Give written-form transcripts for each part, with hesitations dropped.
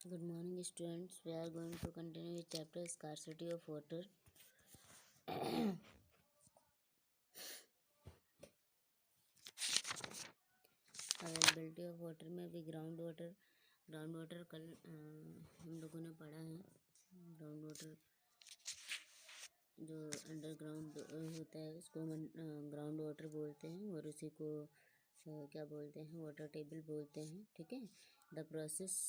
Good morning, students. We are going to continue with chapter scarcity of water. Availability of water में अभी ground water कल हम लोगों ने पढ़ा है। ग्राउंड वाटर जो अंडरग्राउंड होता है उसको हम ग्राउंड वाटर बोलते हैं और उसी को क्या बोलते हैं, वाटर टेबल बोलते हैं। ठीक है। The process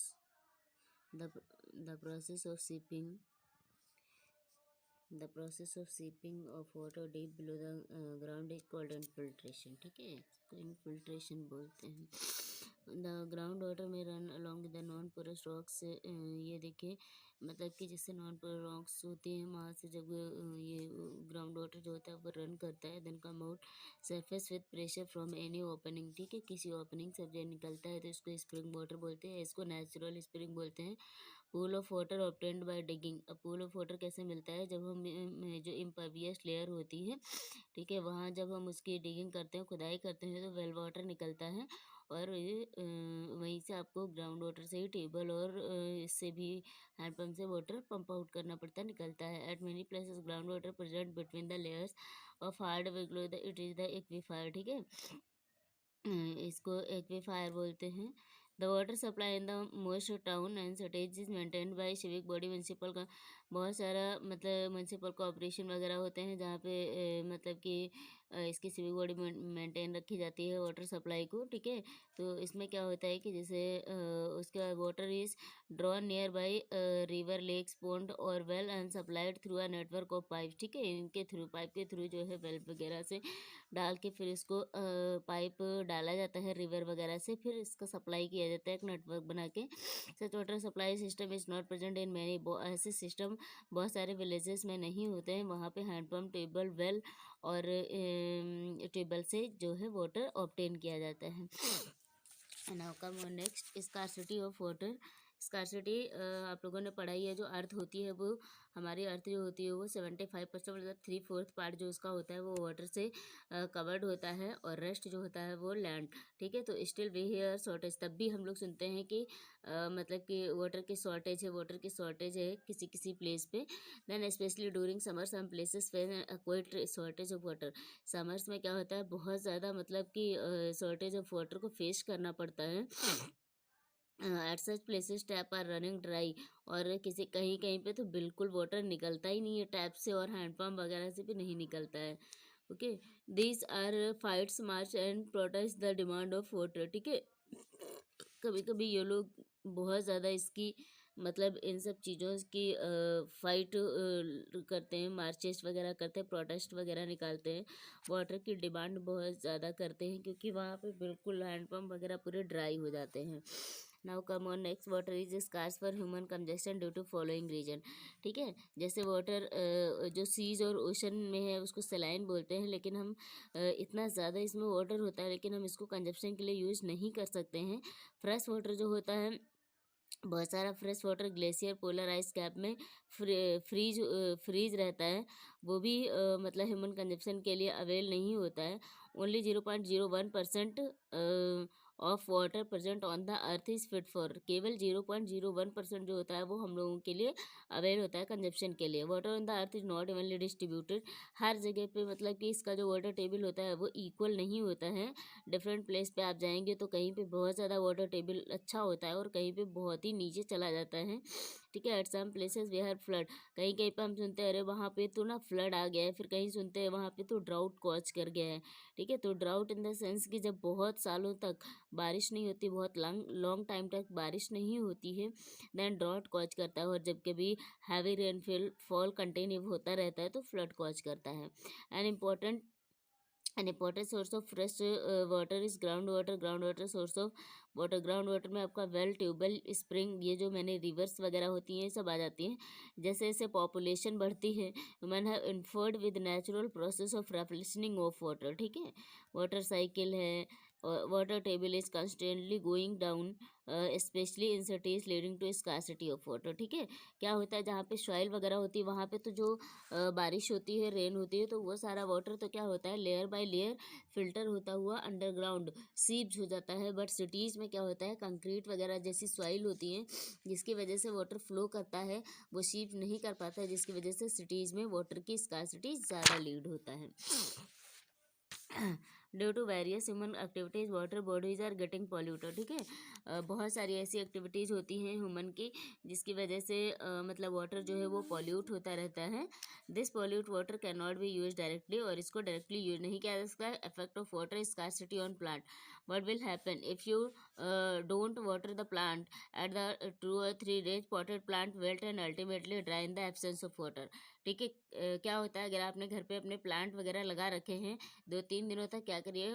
The process of seeping of water deep below the ground is called infiltration. ठीक है, इसको इन्फिल्ट्रेशन बोलते हैं। द ग्राउंड वाटर में run along the non porous rocks. ये देखिए, मतलब कि जैसे नॉन पोरस रॉक्स होती हैं वहाँ से जब ये ग्राउंड वाटर जो होता है वो रन करता है, then come out surface with pressure from any opening. ठीक है, किसी ओपनिंग से जब निकलता है तो इसको स्प्रिंग वाटर बोलते हैं, इसको नेचुरल स्प्रिंग बोलते हैं। Pool of water obtained by digging. अब पूल ऑफ वाटर कैसे मिलता है, जब हम जो इम्परवियस लेयर होती है, ठीक है, वहाँ जब हम उसकी डिगिंग करते हैं, खुदाई करते हैं तो वेल वाटर निकलता है और वहीं से आपको ग्राउंड वाटर से ही टेबल और इससे भी हैंडपम्प से वाटर पंप आउट करना पड़ता निकलता है। At many places ground water present between the layers of hard below it is the aquifer. ठीक है, इसको एक्वीफायर बोलते हैं। The water supply in the most town and cities is maintained by civic body municipal का। बहुत सारा मतलब municipal corporation वगैरह होते हैं जहाँ पे मतलब कि इसकी सिविक बॉडी मेंटेन रखी जाती है वाटर सप्लाई को। ठीक है, तो इसमें क्या होता है कि जैसे उसके बाद water is drawn nearby river lakes pond और well and supplied through a network of pipe. ठीक है, इनके थ्रू पाइप के थ्रू जो है वेल वगैरह से डाल के फिर इसको पाइप डाला जाता है रिवर वगैरह से, फिर इसका सप्लाई किया जाता है एक नेटवर्क बना के। सच water supply system is not present in many. ऐसे सिस्टम बहुत सारे विलेजेस में नहीं होते हैं, वहाँ पे हैंडपम्प टेबल वेल और टेबल से जो है वाटर ऑब्टेन किया जाता है। Now come on next, scarcity of water. Scarcity आप लोगों ने पढ़ाई है, जो अर्थ होती है वो हमारी अर्थ जो होती है वो 75% मतलब 3/4 पार्ट जो उसका होता है वो वाटर से कवर्ड होता है और रेस्ट जो होता है वो लैंड। ठीक है, तो स्टिल वी हियर शॉर्टेज, तब भी हम लोग सुनते हैं कि मतलब कि वाटर की शॉर्टेज है किसी किसी प्लेस पे। Then specially during summer some places quite shortage of water. Summers में क्या होता है, बहुत ज़्यादा मतलब कि शॉर्टेज ऑफ वाटर को फेस करना पड़ता है। At such places tap are running dry, और किसी कहीं कहीं पे तो बिल्कुल वाटर निकलता ही नहीं है टैप से, और हैंडपम्प वगैरह से भी नहीं निकलता है। Okay, these are fights march and protest the demand of water. ठीक है, कभी कभी ये लोग बहुत ज़्यादा इसकी मतलब इन सब चीज़ों की फाइट करते हैं, मार्चेस वगैरह करते हैं, प्रोटेस्ट वगैरह निकालते हैं, वाटर की डिमांड बहुत ज़्यादा करते हैं क्योंकि वहाँ पे बिल्कुल हैंडपम्प वगैरह पूरे ड्राई हो जाते हैं। Now come on next, water is scarce for human consumption due to following reason. ठीक है, जैसे वाटर जो सीज और ओशन में है उसको सलाइन बोलते हैं, लेकिन हम इतना ज़्यादा इसमें वाटर होता है लेकिन हम इसको कंजप्शन के लिए यूज़ नहीं कर सकते हैं। फ्रेश वाटर जो होता है, बहुत सारा fresh water glacier polar ice cap में फ्रीज रहता है, वो भी मतलब ह्यूमन कंजप्शन के लिए अवेल नहीं होता है। Only 0.01% of water present on the earth is fit for. केवल 0.01% जो होता है वो हम लोगों के लिए अवेल होता है कंजप्शन के लिए। Water on the earth is not evenly distributed. हर जगह पे मतलब कि इसका जो वाटर टेबल होता है वो इक्वल नहीं होता है। डिफरेंट प्लेस पे आप जाएंगे तो कहीं पे बहुत ज़्यादा वाटर टेबल अच्छा होता है और कहीं पे बहुत ही नीचे चला जाता है। ठीक है, at some places they are flood. कहीं कहीं पे हम सुनते हैं अरे वहाँ पे तो ना फ्लड आ गया है, फिर कहीं सुनते हैं वहाँ पे तो ड्राउट कॉज कर गया है। ठीक है, तो ड्राउट इन द सेंस कि जब बहुत सालों तक बारिश नहीं होती, बहुत लॉन्ग लॉन्ग टाइम तक बारिश नहीं होती है, देन ड्राउट कॉज करता है। और जब कभी हैवी रेनफॉल फॉल कंटिन्यू होता रहता है तो फ्लड कॉज करता है। An important source of fresh water is ground water. Ground water source of water, ground water में आपका वेल, ट्यूबवेल, स्प्रिंग, ये जो मैंने रिवर्स वगैरह होती हैं सब आ जाती हैं। जैसे जैसे पॉपुलेशन बढ़ती है, human have interfered with natural process of replenishing of water. ठीक है, वाटर साइकिल है, water table is constantly going down, especially in cities leading to scarcity of water। ठीक है, क्या होता है जहाँ पे सॉइल वगैरह होती है वहाँ पे तो जो बारिश होती है, रेन होती है, तो वो सारा वाटर तो क्या होता है, लेयर बाय लेयर फिल्टर होता हुआ अंडरग्राउंड सीप्स हो जाता है। बट सिटीज़ में क्या होता है, कंक्रीट वगैरह जैसी सॉइल होती है जिसकी वजह से वाटर फ्लो करता है, वो सीप नहीं कर पाता है, जिसकी वजह से सिटीज़ में वाटर की स्कार्सिटी ज़्यादा लीड होता है। Due to various human activities water bodies are getting polluted. ठीक है, बहुत सारी ऐसी एक्टिविटीज़ होती हैं ह्यूमन की जिसकी वजह से मतलब वाटर जो है वो पॉल्यूट होता रहता है। This pollute water can not be use directly, और इसको डायरेक्टली यूज नहीं किया जा सकता है। Effect of water scarcity on plant, what will happen if you don't water the plant at the 2 or 3 days, potted plant wilt and ultimately dry in the absence of water। ठीक है, क्या होता है अगर आपने घर पे अपने प्लांट वगैरह लगा रखे हैं 2-3 दिनों तक, क्या करिए,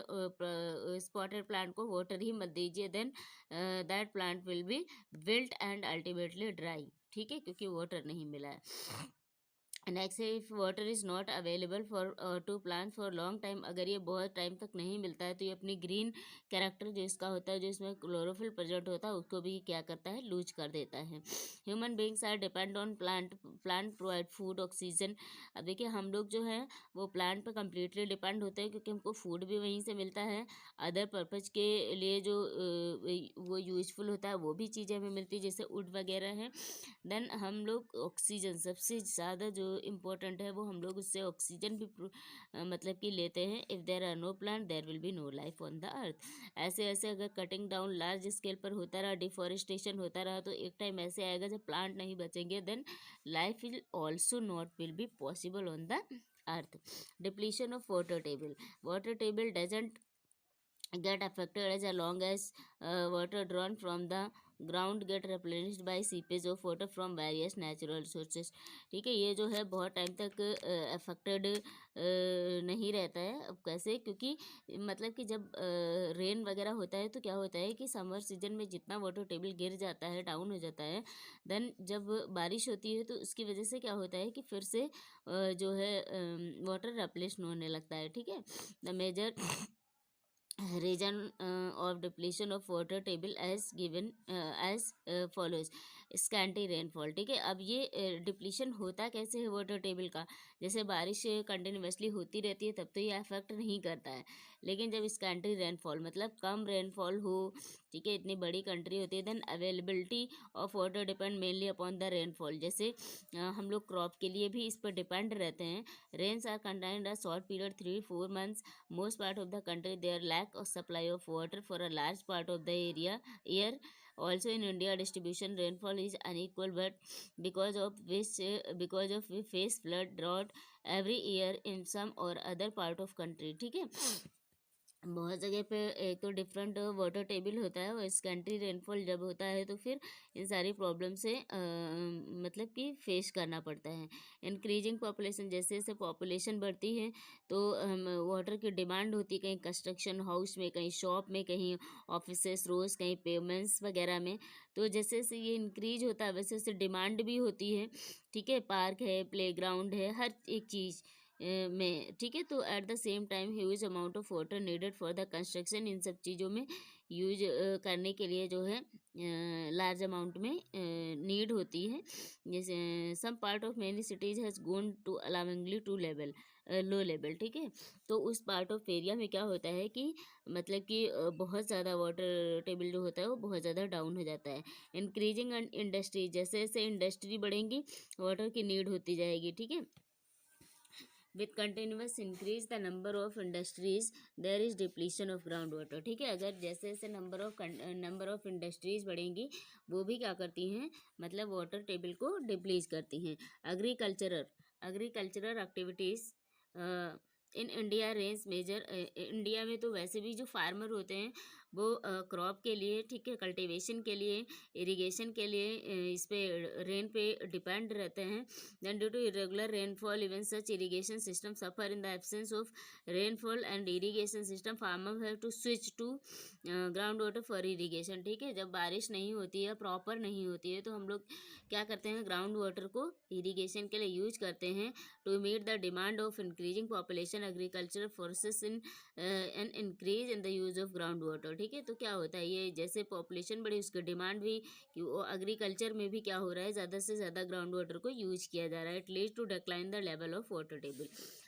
स्पॉटेड प्लांट को वाटर ही मत दीजिए, then that plant will be wilt and ultimately dry. ठीक है, क्योंकि वाटर नहीं मिला है। नेक्स्ट है, if water is not available for to plant for long time, अगर ये बहुत टाइम तक नहीं मिलता है तो ये अपनी ग्रीन कैरेक्टर जो इसका होता है, जो इसमें क्लोरोफिल प्रेजेंट होता है, उसको भी क्या करता है, लूज कर देता है। Human beings are depend on plant, plant provide food oxygen. अब देखिए हम लोग जो है वो प्लांट पर कम्प्लीटली डिपेंड होते हैं, क्योंकि हमको फूड भी वहीं से मिलता है, अदर पर्पज़ के लिए जो वो यूजफुल होता है वो भी चीज़ें हमें मिलती है, जैसे वुड वगैरह है। देन हम लोग ऑक्सीजन सबसे ज़्यादा जो इम्पोर्टेंट है, वो हम लोग उससे ऑक्सीजन भी मतलब कि लेते हैं। If there are no plant there will be no life on the earth. ऐसे ऐसे अगर कटिंग डाउन लार्ज स्केल पर होता रहा, डिफॉरेस्टेशन होता रहा, तो एक टाइम ऐसे आएगा जब प्लांट नहीं बचेंगे, then life will also not will be possible on the earth. Depletion of water table, water table doesn't get affected as long as water drawn from the ground get replenished by seepage of water from various natural sources। ठीक है, ये जो है बहुत time तक affected नहीं रहता है। अब कैसे, क्योंकि मतलब कि जब रेन वगैरह होता है तो क्या होता है कि समर सीजन में जितना वाटर टेबल गिर जाता है, डाउन हो जाता है, देन जब बारिश होती है तो उसकी वजह से क्या होता है कि फिर से जो है वाटर रिप्लेस होने लगता है। ठीक है, the major region of depletion of water table as given as follows। Scanty rainfall. ठीक है, अब ये डिप्लीशन होता कैसे है वाटर टेबल का, जैसे बारिश कंटिन्यूसली होती रहती है तब तो ये अफेक्ट नहीं करता है, लेकिन जब स्कैंटी रेनफॉल मतलब कम रेनफॉल हो, ठीक है, इतनी बड़ी कंट्री होती है, then availability of water depend mainly upon the rainfall. जैसे हम लोग क्रॉप के लिए भी इस पर डिपेंड रहते हैं। Rains are contained a short period 3-4 months, most part of the country there lack of supply of water for a large part of the area year। Also in India distribution rainfall is unequal, but because of we face flood drought every year in some or other part of country। ठीक है, बहुत जगह पे एक तो different water table होता है, और स्कैंटी रेनफॉल जब होता है तो फिर इन सारी प्रॉब्लम से मतलब कि फेस करना पड़ता है। इंक्रीजिंग पॉपुलेशन, जैसे जैसे पॉपुलेशन बढ़ती है तो वाटर की डिमांड होती है, कहीं कंस्ट्रक्शन हाउस में, कहीं शॉप में, कहीं ऑफिसेस रोज, कहीं पेमेंट्स वगैरह में। तो जैसे जैसे ये इंक्रीज होता है वैसे वैसे डिमांड भी होती है। ठीक है, पार्क है, प्ले ग्राउंड है, हर एक चीज़ में। ठीक है, तो at the same time huge amount of water needed for the construction, इन सब चीज़ों में यूज करने के लिए जो है लार्ज अमाउंट में नीड होती है। जैसे some part of many cities has gone to alarmingly to level low level. ठीक है, तो उस पार्ट ऑफ एरिया में क्या होता है कि मतलब कि बहुत ज़्यादा वाटर टेबल जो होता है वो बहुत ज़्यादा डाउन हो जाता है। इंक्रीजिंग इंडस्ट्री, जैसे जैसे इंडस्ट्री बढ़ेंगी वाटर की नीड होती जाएगी। ठीक है, with continuous increase the number of industries there is depletion of ground water। ठीक है, अगर जैसे जैसे नंबर ऑफ इंडस्ट्रीज बढ़ेंगी वो भी क्या करती हैं, मतलब वाटर टेबल को डिप्लीज करती हैं। Agricultural activities in India range major, India में तो वैसे भी जो फार्मर होते हैं वो क्रॉप के लिए, ठीक है, कल्टीवेशन के लिए, इरिगेशन के लिए इस पे रेन पे डिपेंड रहते हैं। Then due to irregular rainfall even such irrigation system suffer in the absence of rainfall and irrigation system farmer have to switch to ground water for irrigation, ठीक है। जब बारिश नहीं होती है, प्रॉपर नहीं होती है, तो हम लोग क्या करते हैं, ग्राउंड वाटर को इरिगेशन के लिए यूज करते हैं to meet the demand of increasing population agriculture forces in an increase in the use of ground water, ठीक है। तो क्या होता है, ये जैसे पॉपुलेशन बढ़ी उसकी डिमांड भी, कि वो एग्रीकल्चर में भी क्या हो रहा है, ज़्यादा से ज़्यादा ग्राउंड वाटर को यूज किया जा रहा है। It lead to decline the level of water table.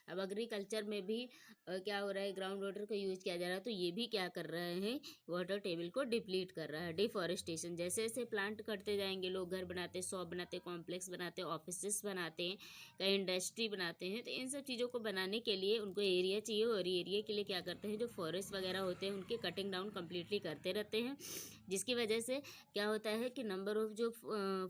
अब एग्रीकल्चर में भी क्या हो रहा है, ग्राउंड वाटर का यूज किया जा रहा है, तो ये भी क्या कर रहे हैं, वाटर टेबल को डिप्लीट कर रहा है। डिफॉरेस्टेशन, जैसे जैसे प्लांट करते जाएंगे, लोग घर बनाते, शॉप बनाते, कॉम्प्लेक्स बनाते, ऑफिसेस बनाते हैं, कहीं इंडस्ट्री बनाते हैं, तो इन सब चीज़ों को बनाने के लिए उनको एरिया चाहिए, और एरिया के लिए क्या करते हैं, जो फॉरेस्ट वगैरह होते हैं उनके कटिंग डाउन कम्प्लीटली करते रहते हैं, जिसकी वजह से क्या होता है कि नंबर ऑफ जो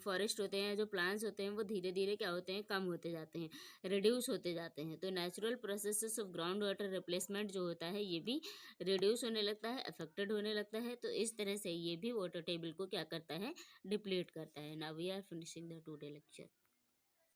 फॉरेस्ट होते हैं, जो प्लांट्स होते हैं, वो धीरे धीरे क्या होते हैं, कम होते जाते हैं, रिड्यूस होते जाते हैं। तो natural processes of ground water replacement जो होता है, ये भी रिड्यूस होने लगता है, अफेक्टेड होने लगता है। तो इस तरह से ये भी वाटर टेबल को क्या करता है, डिप्लीट करता है। Now we are finishing the today lecture.